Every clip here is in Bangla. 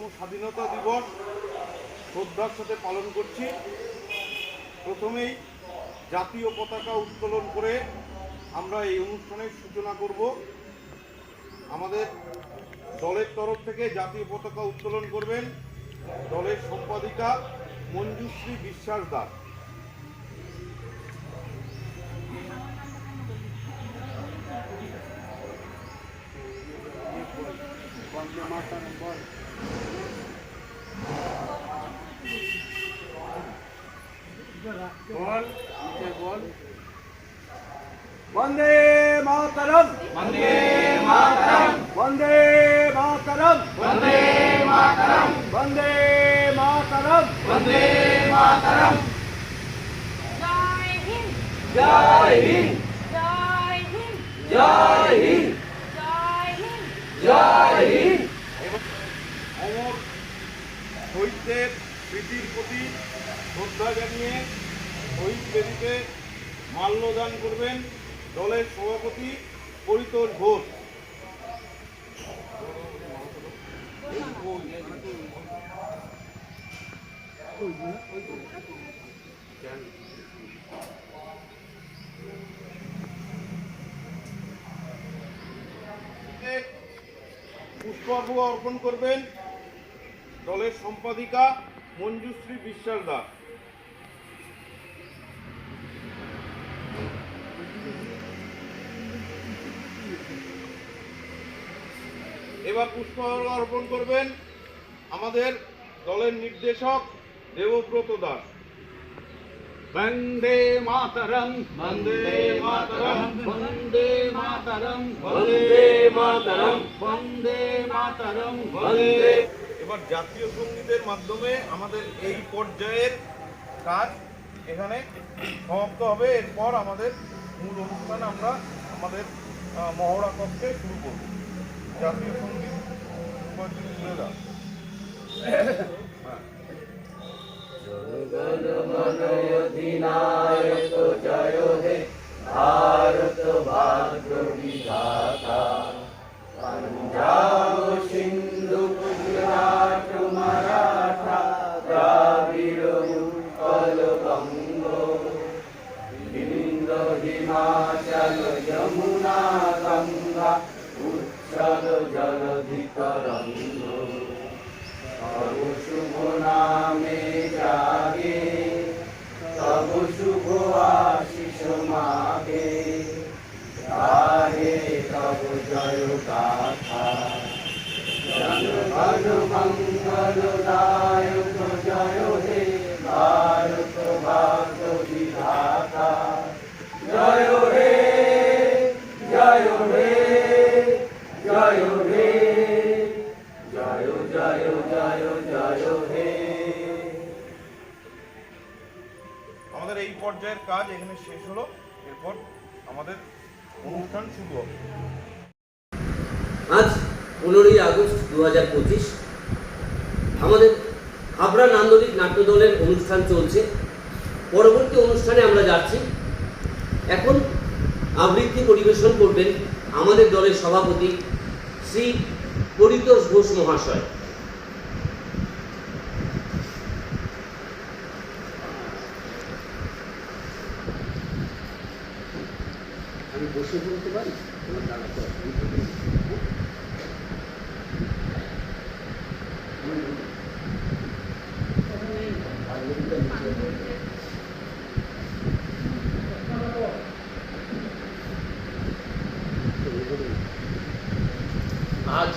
75তম স্বাধীনতা দিবস শ্রদ্ধার সাথে পালন করছি। প্রথমেই জাতীয় পতাকা উত্তোলন করে আমরা এই অনুষ্ঠানের সূচনা করব। আমাদের দলের তরফ থেকে জাতীয় পতাকা উত্তোলন করবেন দলের সম্পাদিকা মঞ্জুশ্রী বিশ্বাস দাস। वंदे मातरम, वंदे मातरम, वंदे मातरम, वंदे मातरम, वंदे मातरम, वंदे मातरम। जय हिंद, जय हिंद, जय हिंद, जय हिंद, जय हिंद। जय हिंद। অমর শহীদদের স্মৃতির প্রতি শ্রদ্ধা জানিয়ে শহীদ বেদিতে মাল্যদান করবেন দলের সভাপতি পরিতোষ ঘোষ। পুষ্পার্ঘ অর্পণ করবেন দলের সম্পাদিকা মঞ্জুশ্রী বিশ্বাস দাস। এবার পুষ্পার্ঘ অর্পণ করবেন আমাদের দলের নির্দেশক দেবব্রত দাস। वंदे मातरम, वंदे मातरम, वंदे मातरम, वंदे मातरम, वंदे मातरम, वंदे। এবার জাতীয় সঙ্গীতের মাধ্যমে আমাদের এই পর্যায়ের কাজ এখানে সমাপ্ত হবে। এরপর আমাদের মূল অনুষ্ঠান আমরা আমাদের মহড়া কক্ষে শুরু করব। জাতীয় সঙ্গীত তুলে দাও। अधिनायक जय हे भारत भाग्य विधाता। पंजाब सिंधु गुजरात मराठा द्राविड़ उत्कल बंग विंध्य हिमाचल यमुना गंगा उच्चल जलधि तरंग। तब शुभ नामे जागे तब शुभ आशीष मागे गाहे तब जय गाथा। जन गण मंगल दायक जय हे भारत भाग्य विधाता। जय हे जय हे जय हे जय जय जय जय हे। আমাদের এই পর্যায়ের কাজ এখানে শেষ হলো। এরপর আমাদের অনুষ্ঠান শুরু হবে। আজ 15ই আগস্ট 2025 আমাদের হাবড়া নান্দনিক নাট্যদলের অনুষ্ঠান চলছে। পরবর্তী অনুষ্ঠানে আমরা যাচ্ছি। এখন আবৃত্তি পরিবেশন করবেন আমাদের দলের সভাপতি শ্রী পরিতোষ ঘোষ মহাশয়। আমি বসে বলতে পারি? আজ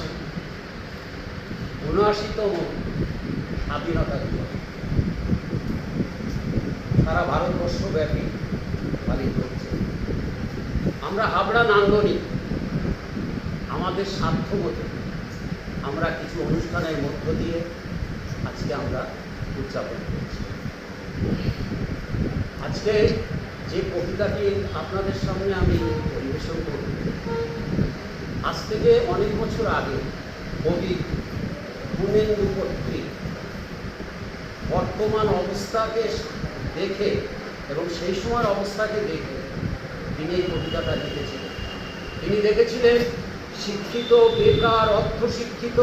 ৭৯তম স্বাধীনতা দিবস সারা ভারতবর্ষব্যাপী পালিত হচ্ছে। আমরা হাবড়া নান্দনিক আমাদের সাধ্যমতো আমরা কিছু অনুষ্ঠানের মধ্য দিয়ে আজকে আমরা উদযাপন করছি। আজকে যে কবিতাটি আপনাদের সামনে আমি পরিবেশন করব, আজ থেকে অনেক বছর আগে কবি পূর্ণেন্দু কর্তৃক বর্তমান অবস্থাকে দেখে এবং সেই সময়ের অবস্থাকে দেখে তিনি এই কবিতাটা লিখেছিলেন। তিনি দেখেছিলেন শিক্ষিত, বেকার, অর্ধশিক্ষিত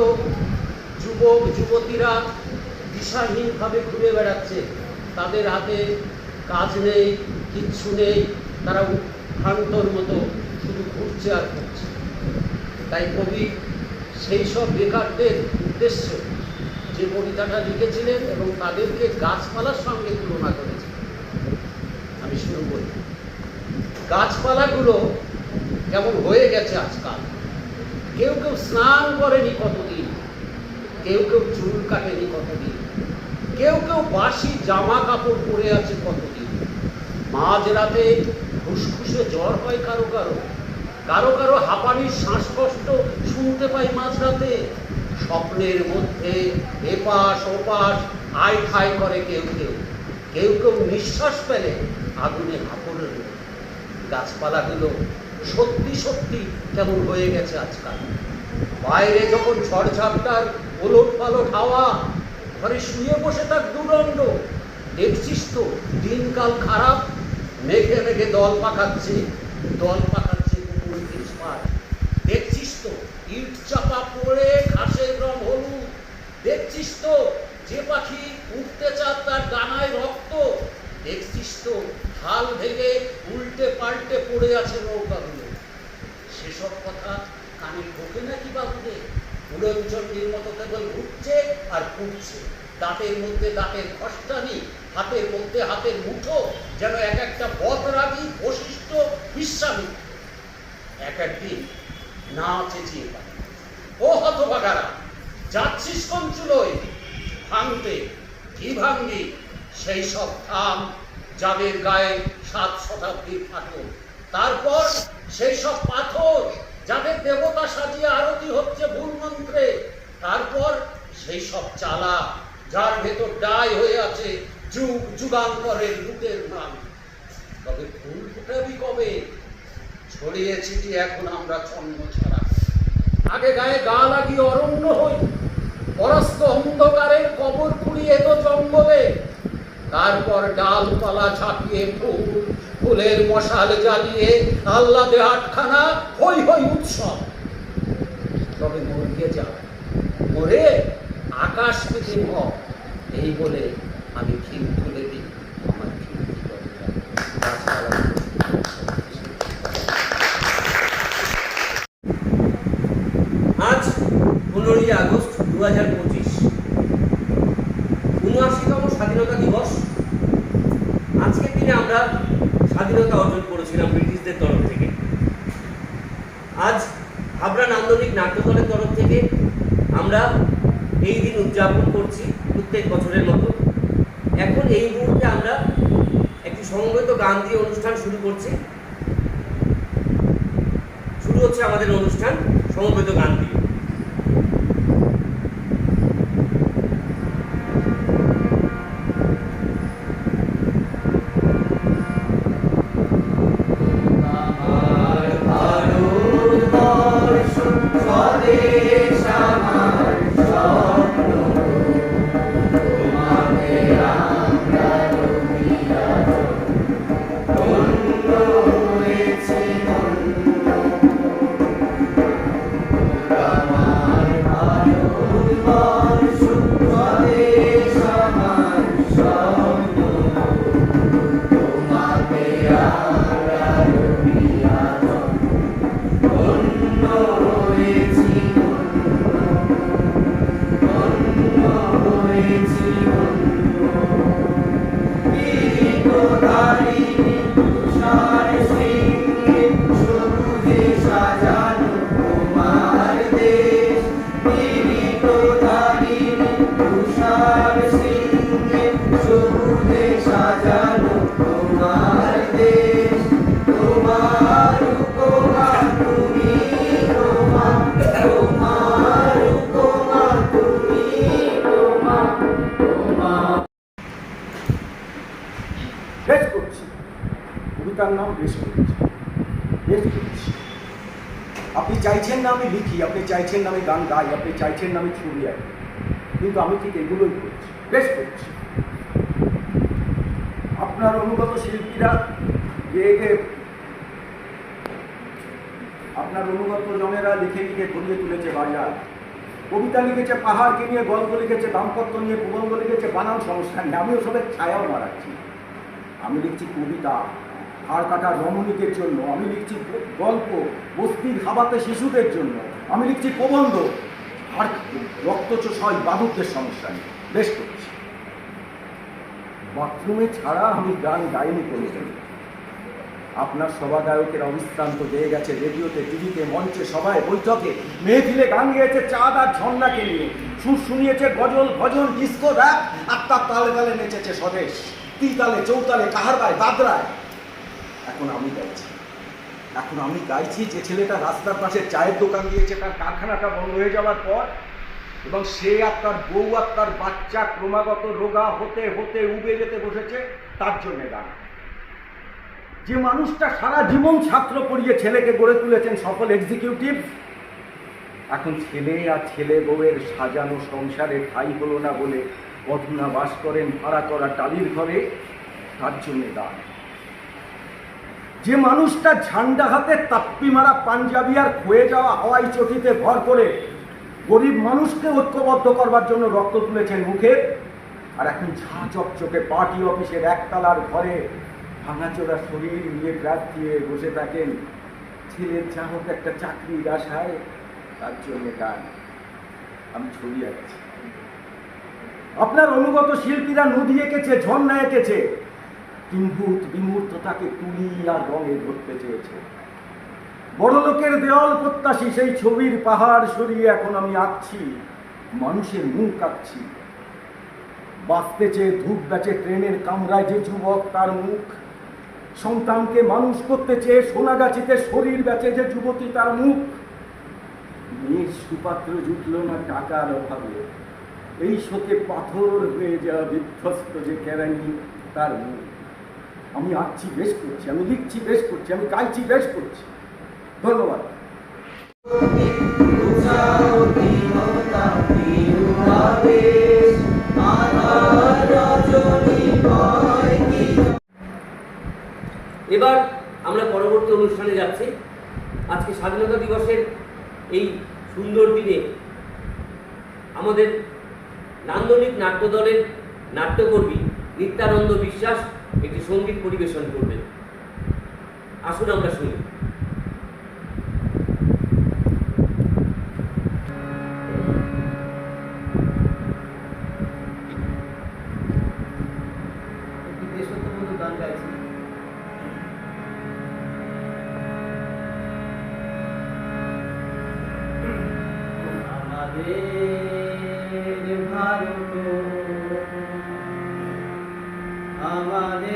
যুবক যুবতীরা দিশাহীনভাবে ঘুরে বেড়াচ্ছে, তাদের হাতে কাজ নেই, কিচ্ছু নেই, তারা উৎখান্তর মতো শুধু ঘুরছে আর ঘুরছে। তাই কবি সেই সব বেকারদের উদ্দেশ্য যে কবিতাটা লিখেছিলেন এবং তাদেরকে গাছপালার সঙ্গে তুলনা করেছিলেন। আমি শুরু করি। গাছপালাগুলো কেমন হয়ে গেছে আজকাল। কেউ কেউ স্নান করেনি কতদিন, কেউ কেউ চুল কাটেনি কতদিন, কেউ কেউ বাসি জামা কাপড় পরে আছে কতদিন। মাঝরাতে ফুসফুসে জ্বর হয় কারো কারো, কারো কারো হাঁপানির শ্বাসকষ্ট শুনতে পাই মাঝরাতে। স্বপ্নের মধ্যে এপাশ ওপাশ আয় ঠাই করে কেউ কেউ, কেউ কেউ নিঃশ্বাস ফেলে আগুনে হাঁপড়ের। গাছপালাগুলো সত্যি সত্যি কেমন হয়ে গেছে আজকাল। বাইরে যখন ঝড়ঝাপটার ওলট পালট হাওয়া, ঘরে শুয়ে বসে তার দুদণ্ড। দেখছিস তো দিনকাল খারাপ, মেঘে মেঘে দল পাকাচ্ছে কুকুর ঘিসপাট। দেখছিস তো ইট চাপা পড়ে ঘাসের রং হলুদ। দেখছিস তো যে পাখি উঠতে চাপ তার ডানায় রক্ত। দেখছিস তো হাল ভেঙে উল্টে পাল্টে পড়ে আছে নৌকাগুলো। সেসব কথা কানে ঢোকে নাকি বাবুদের? উড়নচণ্ডীর মতো কেবল ঘুরছে আর ঘুরছে, দাঁতের মধ্যে দাঁতের খসটানি, হাতের মধ্যে হাতের মুঠো, যেন এক একটা বদরাগী বশিষ্ঠ বিশ্বামী। এক একদিন না চেঁচিয়ে পারে, ও হতভাগারা, যাচ্ছিস কোন চুলোয় ভাঙতে? কি ভাঙবি? সেই সব থাম যাদের গায়ে 7 শতাব্দীর ফাটল। তারপর সেই সব পাথর যাদের দেবতা সাজিয়ে আরতি হচ্ছে ভুল মন্ত্রে। তারপর সেই সব চালা যার ভেতর ডাই হয়ে আছে যুগ যুগান্তরের লুটের নাম। তবে ফুল ফুটাবি কবে? ছড়িয়ে ছিটিয়ে এখন আমরা ছন্ন ছাড়া। আগে গায়ে গা লাগিয়ে অরণ্য হই, পরস্ত অন্ধকারের কবর খুঁড়িয়ে তো জঙ্গলে। তারপর ডালপালা ঝাঁপিয়ে ফুলের মশাল জ্বালিয়ে আহ্লাদে আটখানা হই হই উৎসব। তবে মরিয়ে যা, মরে আকাশ পেতে মর, এই বলে আমি খিল তুলে দিই আমার আজ 15ই আগস্ট 2025, ৭৯তম স্বাধীনতা দিবস। আজকের দিনে আমরা স্বাধীনতা অর্জন করেছিলাম ব্রিটিশদের তরফ থেকে। আজ হাবড়া নান্দনিক নাট্যদলের তরফ থেকে আমরা এই দিন উদযাপন করছি প্রত্যেক বছরের মতো। এখন এই মুহূর্তে আমরা একটি সমবেত গান দিয়ে অনুষ্ঠান শুরু করছি। শুরু হচ্ছে আমাদের অনুষ্ঠান সমবেত গান দিয়ে। বেশ করছি, কবিতার নাম বেশ করছি, বেশ করছি। আপনি চাইছেন না আমি লিখি, আপনি চাইছেন না আমি গান গাই, আপনি চাইছেন না আমি ছবি আঁকি, কিন্তু আমি ঠিক এগুলোই করছি, বেশ করছি। আপনার অনুগত শিল্পীরা গেয়ে গেয়ে, আপনার অনুগত জনেরা লিখে লিখে ঘুরিয়ে তুলেছে বাজার। কবিতা লিখেছে পাহাড়কে নিয়ে, গল্প লিখেছে দাম্পত্য নিয়ে, প্রবন্ধ লিখেছে বানান সমস্যা নিয়ে। আমি ওসবের ছায়াও মারাচ্ছি। আমি লিখছি কবিতা হাড় কাটা রমণীদের জন্য, আমি লিখছি গল্প বস্তির হাবাতে শিশুদের জন্য, আমি লিখছি প্রবন্ধ আর রক্তচোষয় বাদুকদের সমস্যা নিয়ে। বেশ করছি। বাথরুমে ছাড়া আমি গান গাইনি কোনোদিন। আপনার সভা গায়কের অবিশ্রান্ত দিয়ে গেছে রেডিওতে, টিভিতে, মঞ্চে, সভায়, বৈঠকে, মেহফিলে গান গেয়েছে চাঁদ আর ঝর্ণাকে নিয়ে, সুর শুনিয়েছে গজল, ভজন, ডিস্কো, র‍্যাপ, আর তার তালে তালে নেচেছে স্বদেশ, তিতালে, চৌতালে, কাহারবায়, দাদরায়। এখন আমি গাইছি যে ছেলেটা রাস্তার পাশে চায়ের দোকান দিয়েছে, তার কারখানাটা বন্ধ হয়ে যাওয়ার পর, এবং সে আর তার বউ আর তার বাচ্চা ক্রমাগত রোগা হতে হতে উবে যেতে বসেছে, তার জন্যে গান। যে মানুষটা সারা জীবন ছাত্র পড়িয়ে ছেলেকে গড়ে তুলেছেন সফল এক্সিকিউটিভ, এখন ছেলে আর ছেলে বউয়ের সাজানো সংসারে ঠাঁই হলো না বলে অধুনা বাস করেন ভাড়া করা টালির ঘরে, তার জন্যে গান। যে মানুষটা ঝান্ডা হাতে তাপ্পি মারা পাঞ্জাবি আর ক্ষয়ে যাওয়া হাওয়াই চটিতে ভর করে গরিব মানুষকে ঐক্যবদ্ধ করবার জন্য রক্ত তুলেছেন মুখে, আর এখন ঝা চকচকে পার্টি অফিসের একতলার ঘরে ভাঙাচোরা শরীর নিয়ে গ্রাস দিয়ে বসে থাকেন ছেলের যা হোক একটা চাকরির আশায়, তার জন্য গান। আমি ছবি আঁকছি। আপনার অনুগত শিল্পীরা নদী এঁকেছে, ঝর্ণা এঁকেছে, কিম্ভূত বিমূর্ততাকে তুলি আর রঙে ধরতে চেয়েছে। বড় লোকের দেওয়াল প্রত্যাশী সেই ছবির পাহাড় সরিয়ে এখন আমি আঁকছি মানুষের মুখ আঁকছি। বাঁচতে চেয়ে ধূপ বেচে ট্রেনের কামরায় যে যুবক, তার মুখ। সন্তানকে মানুষ করতে চেয়ে সোনাগাছিতে শরীর বেচে যে যুবতী, তার মুখ। মেয়ের সুপাত্র জুটল না টাকার অভাবে, এই শোকে পাথর হয়ে যাওয়া বিধ্বস্ত যে কেরানি, তার মুখ। আমি আঁকছি বেশ করছি, আমি লিখছি বেশ করছি, আমি গাইছি বেশ করছি। ধন্যবাদ। এবার আমরা পরবর্তী অনুষ্ঠানে যাচ্ছি। আজকে স্বাধীনতা দিবসের এই সুন্দর দিনে আমাদের নান্দনিক নাট্য দলের নাট্যকর্মী নিত্যানন্দ বিশ্বাস একটি সঙ্গীত পরিবেশন করবেন। আসুন আমরা শুনি। দেশাত্মবোধক গান গাইছি। আমাদের ভারত, আমাদের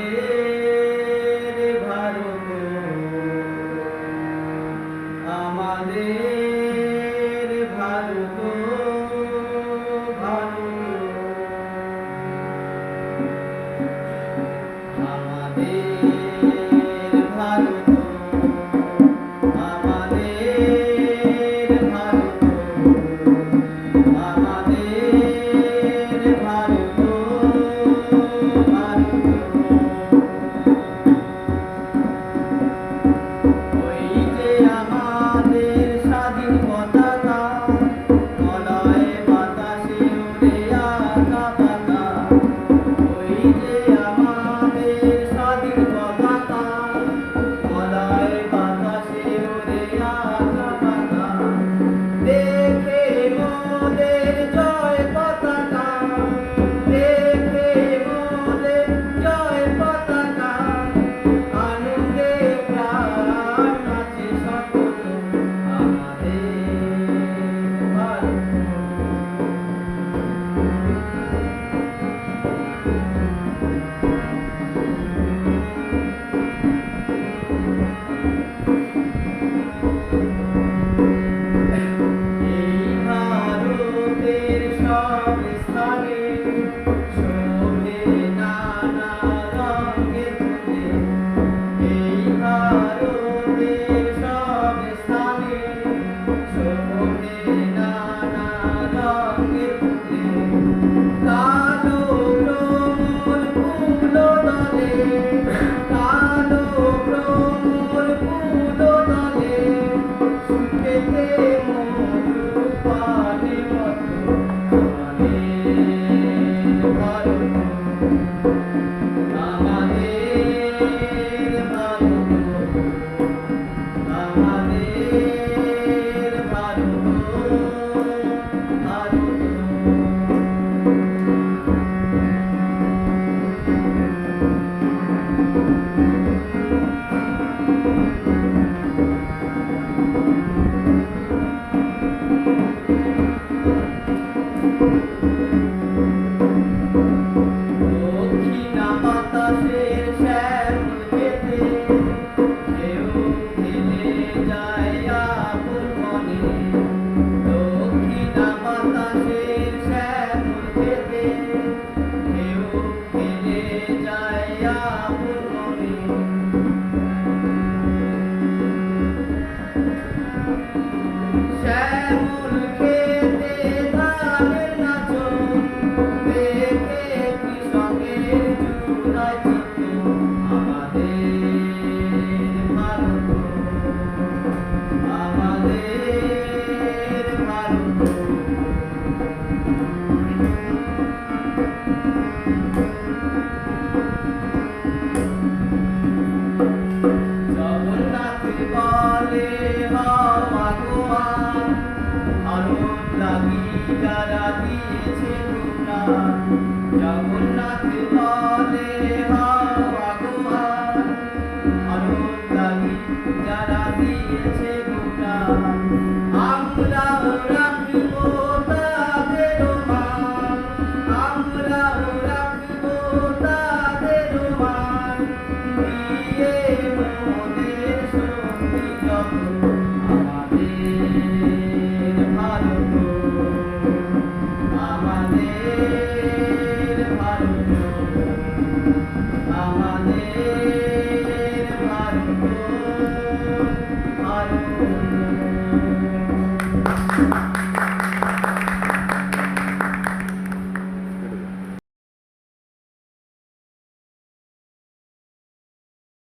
ভারত, আমাদের ভারত, ভারত আমাদের